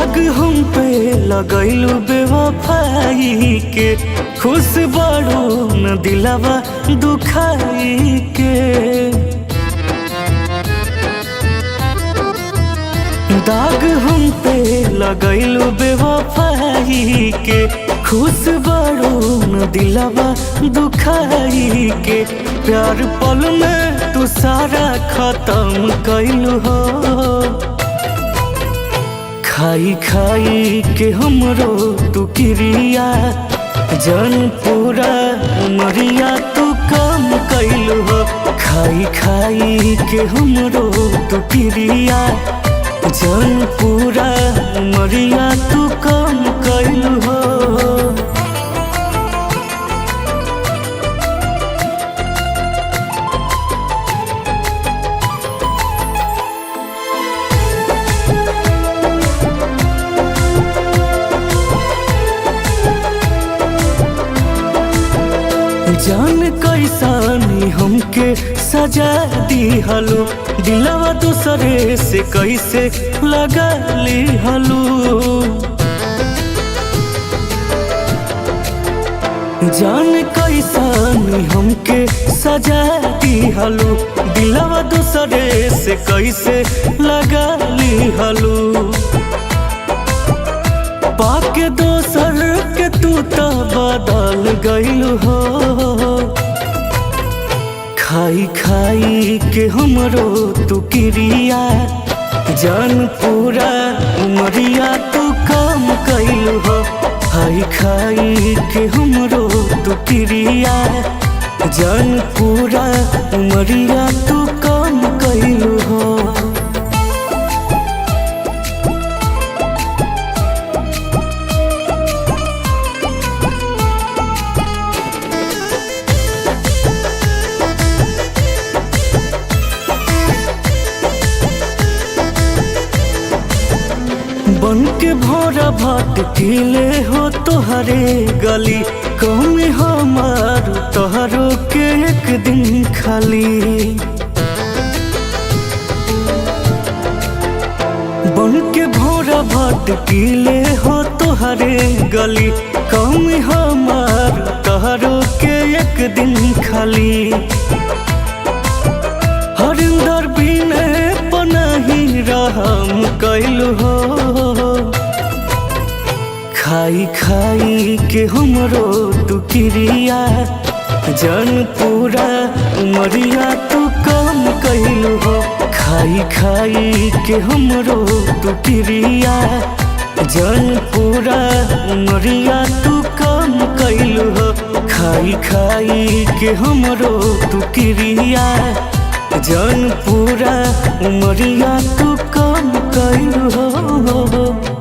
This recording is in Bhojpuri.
दाग हम पे लगैलू बेवफाई के, खुश बड़ो न दिलावा दुखाई के। दाग हम पे लगैलू बेवफाई के, खुश बड़ो न दिलावा दुखाई के। प्यार पल में तू सारा खत्म कैलू हो, खाई खाई के हमरो तू क्रिया, जन पूरा उमरिया तू कम कैलू हो। खाई खाई के हमरो तू क्रिया, जन पूरा उमरिया तू कम कैलू हो। जान कैसानी हमके सजा दी हलो, दिलवा दूसरे से कैसे लगा ली हलो। जान कैसानी हमके सजा दी हलो, दिलवा दूसरे से कैसे लगा ली हलो। पाके दोसर के तू तो बदल गइलू हो, खाई खाई के हमरो तू क्रिया, जान पूरा उमरिया तू कम कैलू हो। खाई खाई के हमरो तू क्रिया, जान पूरा उमरिया तू कम कैलू हो। बन के भोरा भटकीले हो तोहरे गली, कम हमार तोहरो के एक दिन खाली। बन के भोरा भटकीले हो तोहरे गली, कम हमार तोहरो के एक दिन खाली। हरिंदर बिने पनाही रहम कैलू हो, खाई खाई के हमरो तू क्रिया, जन पूरा उमरिया तू कम कैलू हो। खाई खाई के हमरो तू क्रिया, जन पूरा उमरिया तू कम कैलू हो। खाई खाई के हमरो तू क्रिया, जन पूरा उमरिया तू कम कैलू हो।